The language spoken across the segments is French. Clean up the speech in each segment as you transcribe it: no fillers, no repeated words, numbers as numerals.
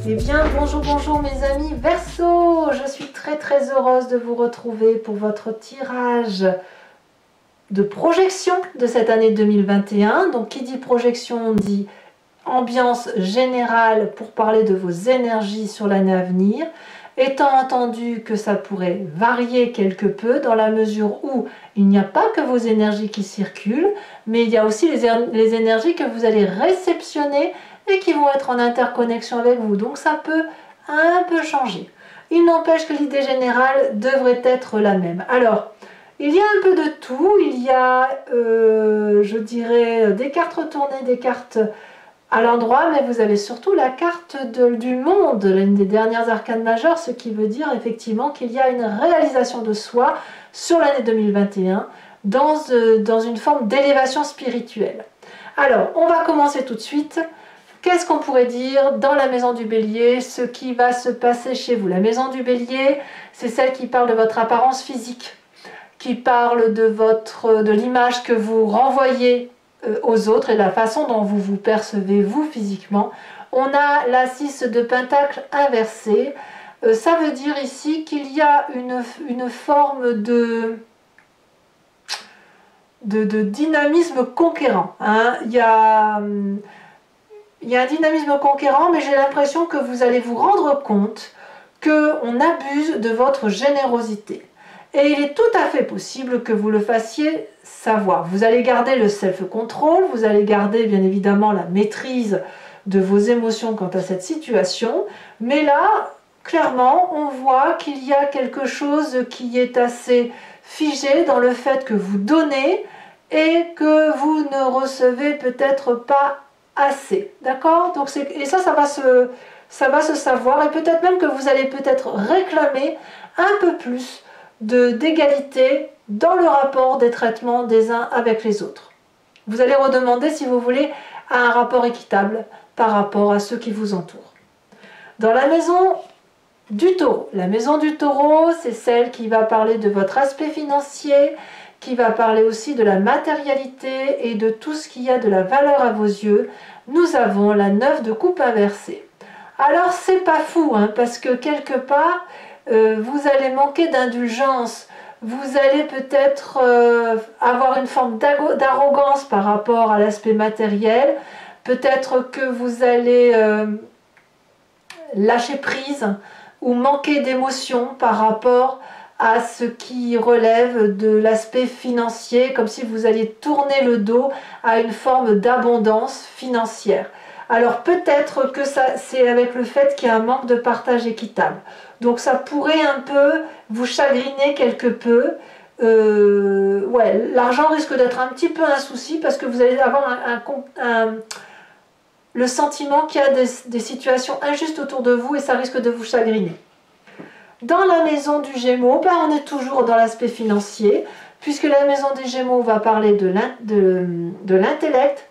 Eh bien, bonjour mes amis Verseau, je suis très heureuse de vous retrouver pour votre tirage de projection de cette année 2021. Donc, qui dit projection dit ambiance générale pour parler de vos énergies sur l'année à venir, étant entendu que ça pourrait varier quelque peu dans la mesure où il n'y a pas que vos énergies qui circulent, mais il y a aussi les énergies que vous allez réceptionner et qui vont être en interconnexion avec vous. Donc ça peut un peu changer. Il n'empêche que l'idée générale devrait être la même. Alors, il y a un peu de tout. Il y a, je dirais, des cartes retournées, des cartes à l'endroit, mais vous avez surtout la carte du monde, l'une des dernières arcanes majeures, ce qui veut dire effectivement qu'il y a une réalisation de soi sur l'année 2021 dans une forme d'élévation spirituelle. Alors, on va commencer tout de suite. Qu'est-ce qu'on pourrait dire dans la maison du Bélier, ce qui va se passer chez vous? La maison du Bélier, c'est celle qui parle de votre apparence physique, qui parle de l'image que vous renvoyez aux autres et la façon dont vous vous percevez vous physiquement. On a la 6 de Pentacle inversée. Ça veut dire ici qu'il y a une forme de dynamisme conquérant. Hein. Il y a un dynamisme conquérant, mais j'ai l'impression que vous allez vous rendre compte qu'on abuse de votre générosité. Et il est tout à fait possible que vous le fassiez savoir. Vous allez garder le self-control, vous allez garder bien évidemment la maîtrise de vos émotions quant à cette situation, mais là, clairement, on voit qu'il y a quelque chose qui est assez figé dans le fait que vous donnez et que vous ne recevez peut-être pas assez, d'accord? Donc ça va se savoir, et peut-être même que vous allez peut-être réclamer un peu plus d'égalité dans le rapport des traitements des uns avec les autres. Vous allez redemander, si vous voulez, à un rapport équitable par rapport à ceux qui vous entourent. Dans la maison du Taureau, la maison du Taureau, c'est celle qui va parler de votre aspect financier, qui va parler aussi de la matérialité et de tout ce qui a de la valeur à vos yeux. Nous avons la 9 de coupe inversée. Alors c'est pas fou, hein, parce que quelque part, vous allez manquer d'indulgence, vous allez peut-être avoir une forme d'arrogance par rapport à l'aspect matériel, peut-être que vous allez lâcher prise ou manquer d'émotion par rapport à ce qui relève de l'aspect financier, comme si vous alliez tourner le dos à une forme d'abondance financière. Alors peut-être que c'est avec le fait qu'il y a un manque de partage équitable. Donc ça pourrait un peu vous chagriner quelque peu. Ouais, l'argent risque d'être un petit peu un souci parce que vous allez avoir le sentiment qu'il y a des situations injustes autour de vous et ça risque de vous chagriner. Dans la maison du Gémeaux, on est toujours dans l'aspect financier, puisque la maison des Gémeaux va parler de l'intellect,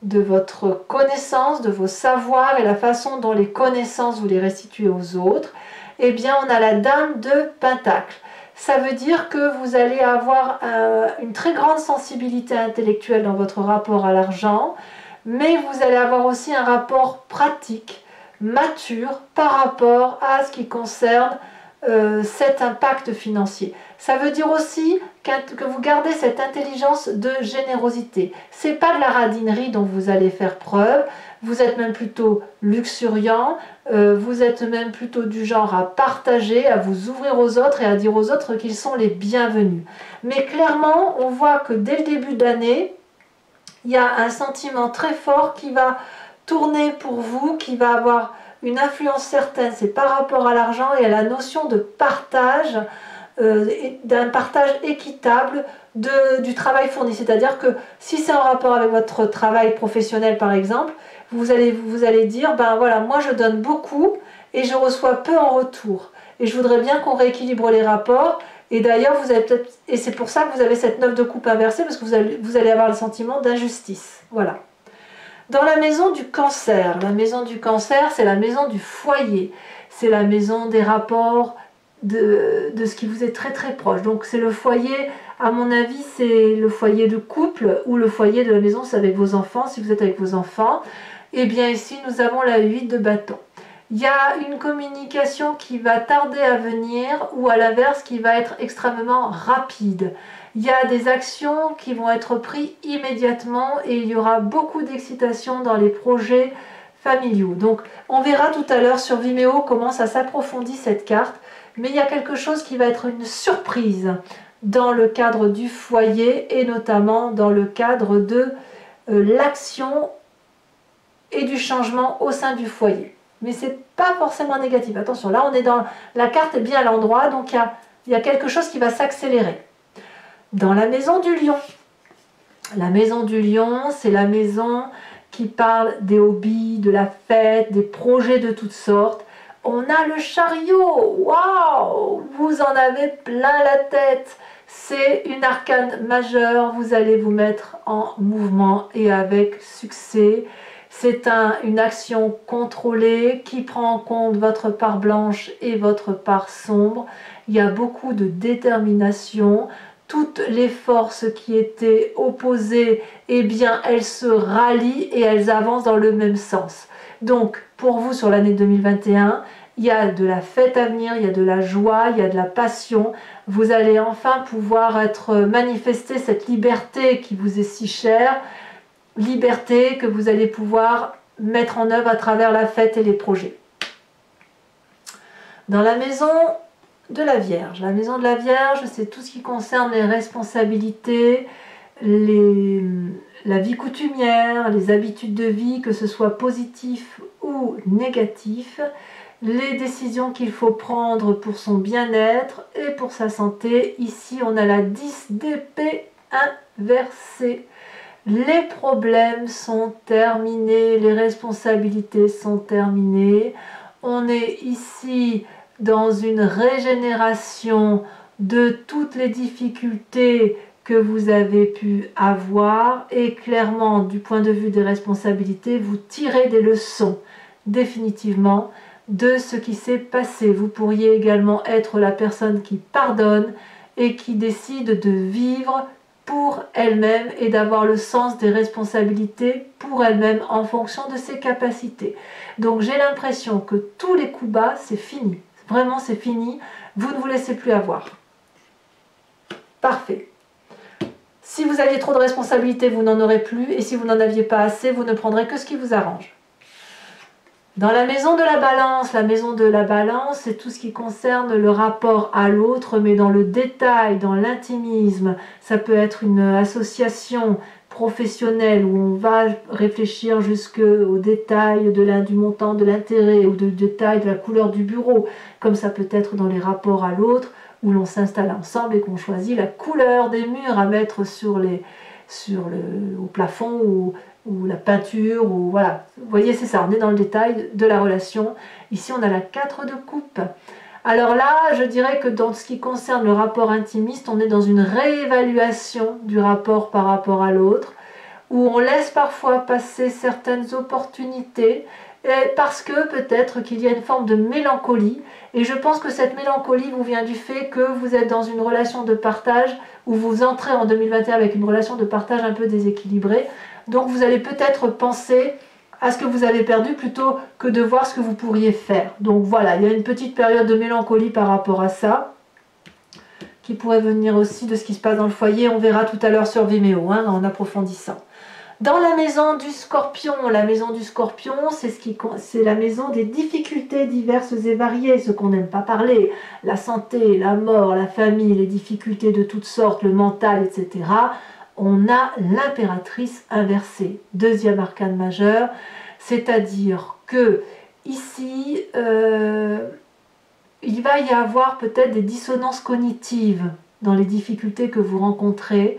de votre connaissance, de vos savoirs et la façon dont les connaissances vous les restituez aux autres. Eh bien, on a la Dame de Pentacle. Ça veut dire que vous allez avoir une très grande sensibilité intellectuelle dans votre rapport à l'argent, mais vous allez avoir aussi un rapport pratique, mature, par rapport à ce qui concerne cet impact financier. Ça veut dire aussi que vous gardez cette intelligence de générosité. C'est pas de la radinerie dont vous allez faire preuve, vous êtes même plutôt luxuriant, vous êtes même plutôt du genre à partager, à vous ouvrir aux autres et à dire aux autres qu'ils sont les bienvenus. Mais clairement, on voit que dès le début d'année, il y a un sentiment très fort qui va tourner pour vous, qui va avoir une influence certaine, c'est par rapport à l'argent et à la notion de partage, d'un partage équitable du travail fourni. C'est-à-dire que si c'est en rapport avec votre travail professionnel par exemple, vous allez dire, ben voilà, moi je donne beaucoup et je reçois peu en retour. Et je voudrais bien qu'on rééquilibre les rapports. Et d'ailleurs, vous avez peut-être, et c'est pour ça que vous avez cette 9 de coupe inversée, parce que vous allez avoir le sentiment d'injustice. Voilà. Dans la maison du Cancer, c'est la maison du foyer, c'est la maison des rapports, de ce qui vous est très proche. Donc c'est le foyer, à mon avis, c'est le foyer de couple, ou le foyer de la maison, c'est avec vos enfants, si vous êtes avec vos enfants. Et bien ici, nous avons la 8 de bâton. Il y a une communication qui va tarder à venir ou à l'inverse qui va être extrêmement rapide. Il y a des actions qui vont être prises immédiatement et il y aura beaucoup d'excitation dans les projets familiaux. Donc on verra tout à l'heure sur Vimeo comment ça s'approfondit cette carte, mais il y a quelque chose qui va être une surprise dans le cadre du foyer et notamment dans le cadre de l'action et du changement au sein du foyer. Mais c'est pas forcément négatif. Attention, là on est dans la carte est bien à l'endroit, donc il y a quelque chose qui va s'accélérer. Dans la maison du lion. La maison du lion, c'est la maison qui parle des hobbies, de la fête, des projets de toutes sortes. On a le chariot. Waouh! Vous en avez plein la tête. C'est une arcane majeure. Vous allez vous mettre en mouvement et avec succès. C'est une action contrôlée qui prend en compte votre part blanche et votre part sombre. Il y a beaucoup de détermination. Toutes les forces qui étaient opposées, eh bien, elles se rallient et elles avancent dans le même sens. Donc, pour vous, sur l'année 2021, il y a de la fête à venir, il y a de la joie, il y a de la passion. Vous allez enfin pouvoir manifester cette liberté qui vous est si chère, liberté que vous allez pouvoir mettre en œuvre à travers la fête et les projets. Dans la maison de la Vierge. La maison de la Vierge, c'est tout ce qui concerne les responsabilités, la vie coutumière, les habitudes de vie, que ce soit positif ou négatif, les décisions qu'il faut prendre pour son bien-être et pour sa santé. Ici, on a la 10 d'épée inversée. Les problèmes sont terminés, les responsabilités sont terminées. On est ici dans une régénération de toutes les difficultés que vous avez pu avoir et clairement du point de vue des responsabilités, vous tirez des leçons définitivement de ce qui s'est passé. Vous pourriez également être la personne qui pardonne et qui décide de vivre pour elle-même et d'avoir le sens des responsabilités pour elle-même en fonction de ses capacités. Donc j'ai l'impression que tous les coups bas, c'est fini. Vraiment, c'est fini. Vous ne vous laissez plus avoir. Parfait. Si vous aviez trop de responsabilités, vous n'en aurez plus. Et si vous n'en aviez pas assez, vous ne prendrez que ce qui vous arrange. Dans la maison de la balance, c'est tout ce qui concerne le rapport à l'autre, mais dans le détail, dans l'intimisme. Ça peut être une association professionnelle où on va réfléchir jusqu'au détail du montant de l'intérêt ou du détail de la couleur du bureau, comme ça peut être dans les rapports à l'autre où l'on s'installe ensemble et qu'on choisit la couleur des murs à mettre au plafond ou la peinture, ou voilà. Vous voyez, c'est ça, on est dans le détail de la relation. Ici, on a la 4 de coupe. Alors là, je dirais que dans ce qui concerne le rapport intimiste, on est dans une réévaluation du rapport par rapport à l'autre, où on laisse parfois passer certaines opportunités, parce que peut-être qu'il y a une forme de mélancolie, et je pense que cette mélancolie vous vient du fait que vous êtes dans une relation de partage, où vous entrez en 2021 avec une relation de partage un peu déséquilibrée, donc vous allez peut-être penser à ce que vous avez perdu plutôt que de voir ce que vous pourriez faire. Donc voilà, il y a une petite période de mélancolie par rapport à ça, qui pourrait venir aussi de ce qui se passe dans le foyer. On verra tout à l'heure sur Vimeo, en approfondissant. Dans la maison du Scorpion, c'est la maison des difficultés diverses et variées, ce qu'on n'aime pas parler, la santé, la mort, la famille, les difficultés de toutes sortes, le mental, etc. On a l'impératrice inversée, deuxième arcane majeur, c'est-à-dire que ici, il va y avoir peut-être des dissonances cognitives dans les difficultés que vous rencontrez,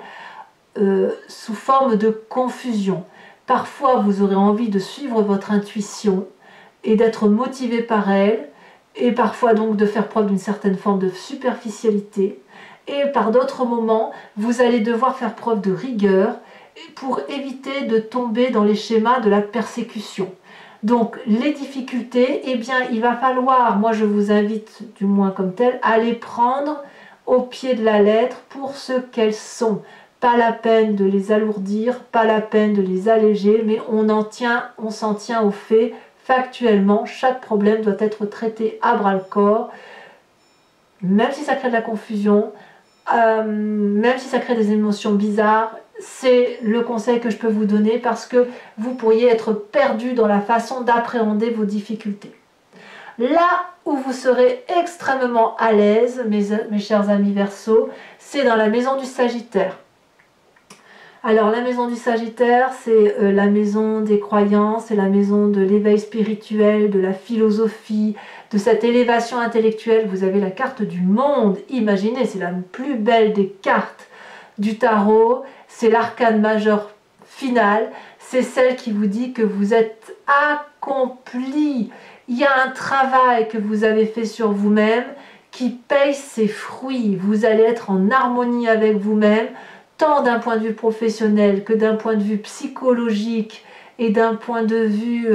sous forme de confusion. Parfois, vous aurez envie de suivre votre intuition et d'être motivé par elle, et parfois donc de faire preuve d'une certaine forme de superficialité. Et par d'autres moments, vous allez devoir faire preuve de rigueur pour éviter de tomber dans les schémas de la persécution. Donc les difficultés, eh bien il va falloir, moi je vous invite du moins comme tel, à les prendre au pied de la lettre pour ce qu'elles sont. Pas la peine de les alourdir, pas la peine de les alléger, mais on s'en tient aux faits factuellement, chaque problème doit être traité à bras-le-corps, même si ça crée de la confusion, même si ça crée des émotions bizarres. C'est le conseil que je peux vous donner parce que vous pourriez être perdu dans la façon d'appréhender vos difficultés. Là où vous serez extrêmement à l'aise, mes chers amis Verseau, c'est dans la maison du Sagittaire. Alors la maison du Sagittaire, c'est la maison des croyances, c'est la maison de l'éveil spirituel, de la philosophie, de cette élévation intellectuelle. Vous avez la carte du monde, imaginez, c'est la plus belle des cartes du tarot, c'est l'arcane majeur final, c'est celle qui vous dit que vous êtes accompli. Il y a un travail que vous avez fait sur vous-même qui paye ses fruits. Vous allez être en harmonie avec vous-même, tant d'un point de vue professionnel que d'un point de vue psychologique et d'un point de vue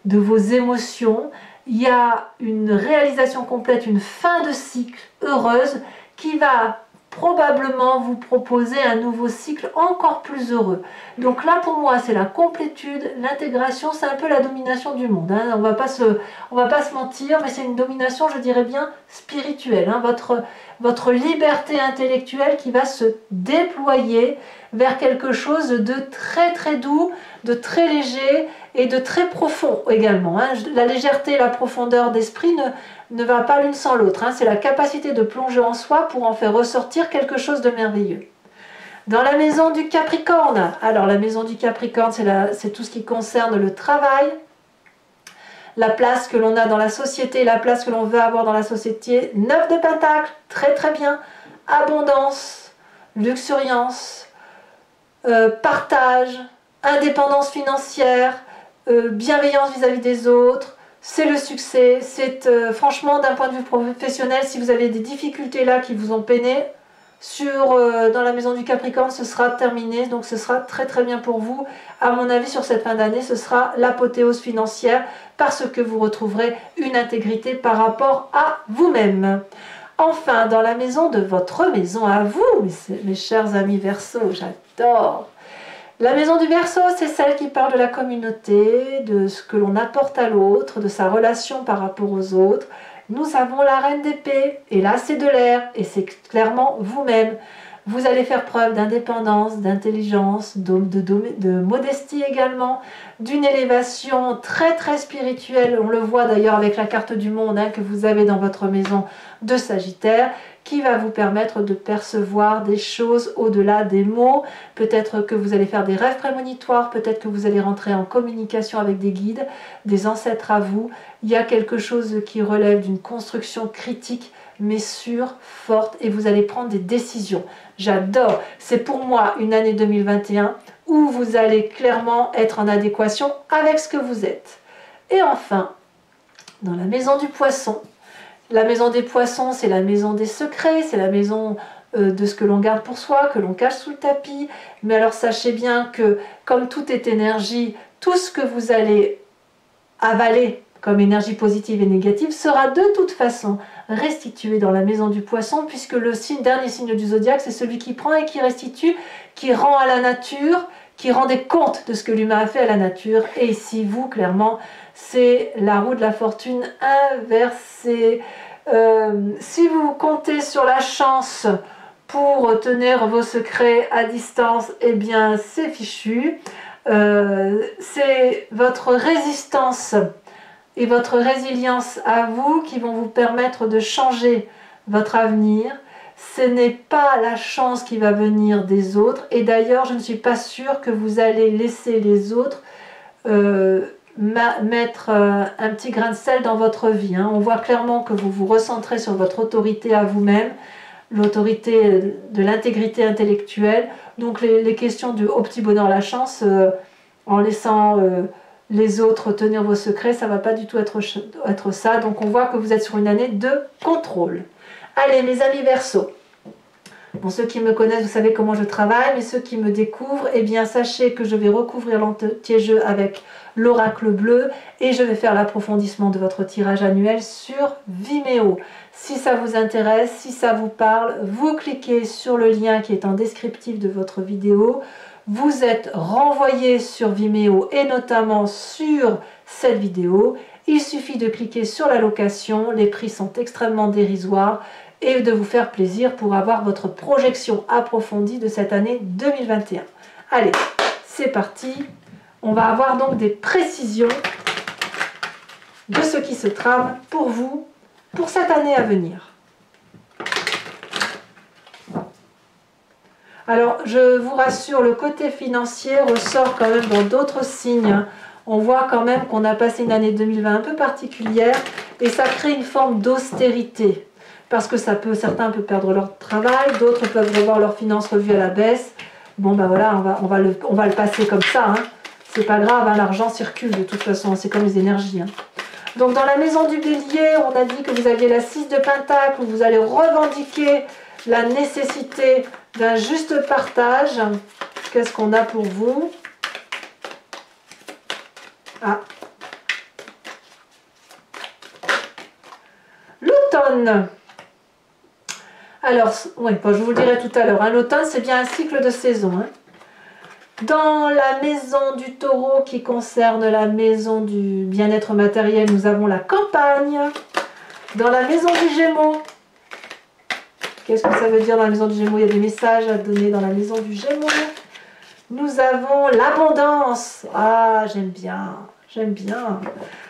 de vos émotions. Il y a une réalisation complète, une fin de cycle heureuse qui va probablement vous proposer un nouveau cycle encore plus heureux. Donc là pour moi c'est la complétude, l'intégration, c'est un peu la domination du monde, hein. On va pas se mentir, mais c'est une domination, je dirais bien spirituelle, hein. Votre liberté intellectuelle qui va se déployer vers quelque chose de très très doux, de très léger et de très profond également, hein. La légèreté et la profondeur d'esprit ne va pas l'une sans l'autre, hein. C'est la capacité de plonger en soi pour en faire ressortir quelque chose de merveilleux. Dans la maison du Capricorne, alors la maison du Capricorne, c'est tout ce qui concerne le travail, la place que l'on a dans la société, la place que l'on veut avoir dans la société. 9 de Pentacles, très très bien. Abondance, luxuriance, partage, indépendance financière, bienveillance vis-à-vis des autres. C'est le succès. C'est franchement d'un point de vue professionnel, si vous avez des difficultés là qui vous ont peiné, dans la maison du Capricorne, ce sera terminé, donc ce sera très très bien pour vous. À mon avis, sur cette fin d'année, ce sera l'apothéose financière parce que vous retrouverez une intégrité par rapport à vous-même. Enfin, dans la maison de votre maison à vous, mes chers amis Verseau, j'adore. La maison du Verseau, c'est celle qui parle de la communauté, de ce que l'on apporte à l'autre, de sa relation par rapport aux autres. Nous avons la reine d'épée, et là c'est de l'air, et c'est clairement vous-même. Vous allez faire preuve d'indépendance, d'intelligence, de modestie également, d'une élévation très très spirituelle. On le voit d'ailleurs avec la carte du monde, hein, que vous avez dans votre maison de Sagittaire, qui va vous permettre de percevoir des choses au-delà des mots. Peut-être que vous allez faire des rêves prémonitoires, peut-être que vous allez rentrer en communication avec des guides, des ancêtres à vous. Il y a quelque chose qui relève d'une construction critique, mais sûre, forte, et vous allez prendre des décisions. J'adore. C'est pour moi une année 2021 où vous allez clairement être en adéquation avec ce que vous êtes. Et enfin, dans la maison du Poisson, la maison des Poissons, c'est la maison des secrets, c'est la maison de ce que l'on garde pour soi, que l'on cache sous le tapis. Mais alors sachez bien que comme tout est énergie, tout ce que vous allez avaler comme énergie positive et négative sera de toute façon restitué dans la maison du Poisson, puisque le dernier signe du zodiaque, c'est celui qui prend et qui restitue, qui rend à la nature, qui rend des comptes de ce que l'humain a fait à la nature. Et ici, vous, clairement, c'est la roue de la fortune inversée. Si vous comptez sur la chance pour tenir vos secrets à distance, eh bien, c'est fichu. C'est votre résistance et votre résilience à vous qui vont vous permettre de changer votre avenir. Ce n'est pas la chance qui va venir des autres, et d'ailleurs je ne suis pas sûre que vous allez laisser les autres mettre un petit grain de sel dans votre vie, hein. On voit clairement que vous vous recentrez sur votre autorité à vous-même, l'autorité de l'intégrité intellectuelle. Donc les questions du au petit bonheur la chance, en laissant les autres tenir vos secrets, ça ne va pas du tout être ça. Donc on voit que vous êtes sur une année de contrôle. Allez mes amis Verseau, bon, ceux qui me connaissent, vous savez comment je travaille, mais ceux qui me découvrent, eh bien sachez que je vais recouvrir l'anti-jeu avec l'oracle bleu et je vais faire l'approfondissement de votre tirage annuel sur Vimeo. Si ça vous intéresse, si ça vous parle, vous cliquez sur le lien qui est en descriptif de votre vidéo, vous êtes renvoyé sur Vimeo et notamment sur cette vidéo. Il suffit de cliquer sur la location, les prix sont extrêmement dérisoires et de vous faire plaisir pour avoir votre projection approfondie de cette année 2021. Allez, c'est parti. On va avoir donc des précisions de ce qui se trame pour vous pour cette année à venir. Alors, je vous rassure, le côté financier ressort quand même dans d'autres signes. On voit quand même qu'on a passé une année 2020 un peu particulière et ça crée une forme d'austérité. Parce que certains peuvent perdre leur travail, d'autres peuvent revoir leurs finances revues à la baisse. Bon ben voilà, on va le passer comme ça. Hein. C'est pas grave, hein, l'argent circule de toute façon, c'est comme les énergies. Hein. Donc dans la maison du bélier, on a dit que vous aviez la 6 de Pentacle, où vous allez revendiquer la nécessité d'un juste partage. Qu'est-ce qu'on a pour vous? Ah. L'automne. Alors, oui, je vous le dirai tout à l'heure. Hein, l'automne, c'est bien un cycle de saison. Hein. Dans la maison du taureau qui concerne la maison du bien-être matériel, nous avons la campagne. Dans la maison du Gémeaux, qu'est-ce que ça veut dire dans la maison du Gémeaux? Il y a des messages à donner dans la maison du Gémeaux. Nous avons l'abondance. Ah, j'aime bien, j'aime bien.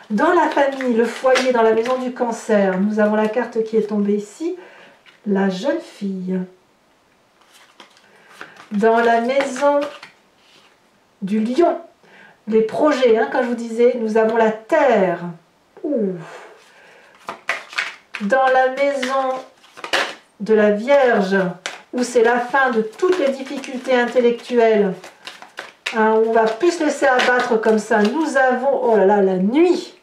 Dans la famille, le foyer, dans la maison du Cancer, nous avons la carte qui est tombée ici, la jeune fille. Dans la maison du Lion, les projets, hein, comme je vous disais, nous avons la terre. Ouh. Dans la maison de la Vierge, où c'est la fin de toutes les difficultés intellectuelles, hein, on va plus se laisser abattre comme ça. Nous avons, oh là là, la nuit,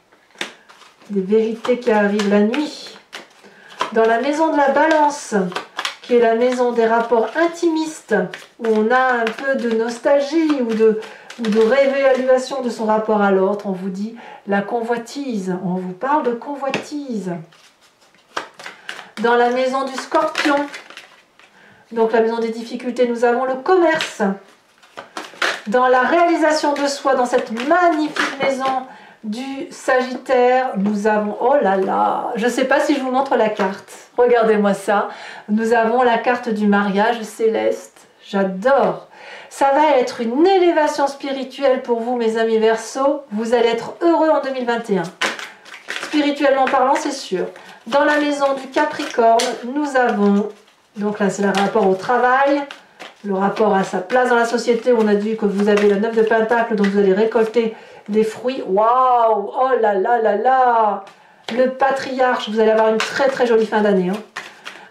des vérités qui arrivent la nuit. Dans la maison de la Balance, qui est la maison des rapports intimistes, où on a un peu de nostalgie ou de réévaluation de son rapport à l'autre, on vous dit la convoitise, on vous parle de convoitise. Dans la maison du Scorpion, donc la maison des difficultés, nous avons le commerce. Dans la réalisation de soi, dans cette magnifique maison du Sagittaire, nous avons, oh là là, je ne sais pas si je vous montre la carte, regardez-moi ça, nous avons la carte du mariage céleste, j'adore. Ça va être une élévation spirituelle pour vous, mes amis Verseaux, vous allez être heureux en 2021. Spirituellement parlant, c'est sûr. Dans la maison du Capricorne, nous avons, donc là c'est le rapport au travail, le rapport à sa place dans la société, où on a dit que vous avez le 9 de Pentacle, donc vous allez récolter des fruits. Waouh, oh là là là là, le patriarche, vous allez avoir une très très jolie fin d'année. Hein.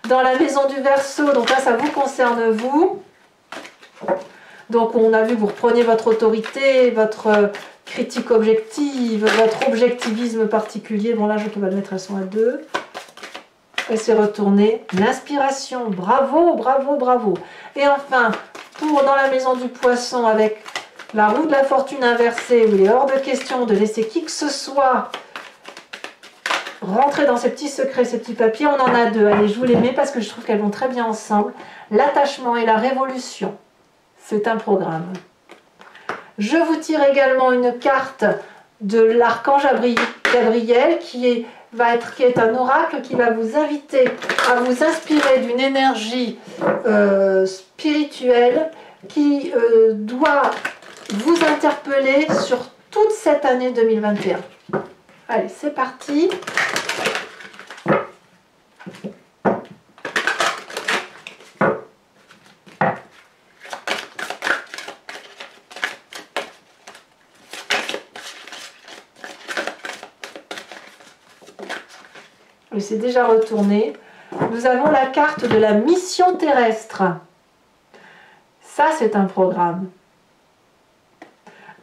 Dans la maison du Verseau, donc là ça vous concerne vous. Donc on a vu que vous repreniez votre autorité, votre critique objective, votre objectivisme particulier. Bon là je peux pas le mettre, elles sont à 2. Et c'est retourné. L'inspiration, bravo, bravo, bravo. Et enfin, dans la maison du Poisson, avec la roue de la fortune inversée, où il est hors de question de laisser qui que ce soit rentrer dans ces petits secrets, ces petits papiers, on en a 2. Allez, je vous les mets parce que je trouve qu'elles vont très bien ensemble. L'attachement et la révolution, c'est un programme. Je vous tire également une carte de l'archange Gabriel qui est un oracle qui va vous inviter à vous inspirer d'une énergie spirituelle qui doit vous interpeller sur toute cette année 2021. Allez, c'est parti. Et c'est déjà retourné. Nous avons la carte de la mission terrestre. Ça, c'est un programme.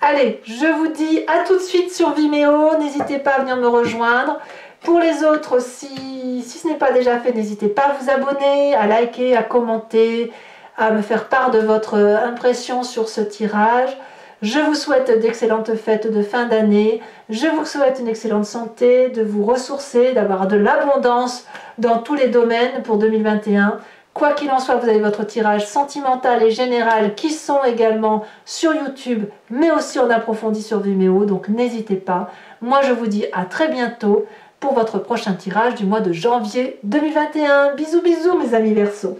Allez, je vous dis à tout de suite sur Vimeo. N'hésitez pas à venir me rejoindre. Pour les autres, si ce n'est pas déjà fait, n'hésitez pas à vous abonner, à liker, à commenter, à me faire part de votre impression sur ce tirage. Je vous souhaite d'excellentes fêtes de fin d'année. Je vous souhaite une excellente santé, de vous ressourcer, d'avoir de l'abondance dans tous les domaines pour 2021. Quoi qu'il en soit, vous avez votre tirage sentimental et général qui sont également sur YouTube, mais aussi en approfondi sur Vimeo, donc n'hésitez pas. Moi, je vous dis à très bientôt pour votre prochain tirage du mois de janvier 2021. Bisous, bisous mes amis Verseaux.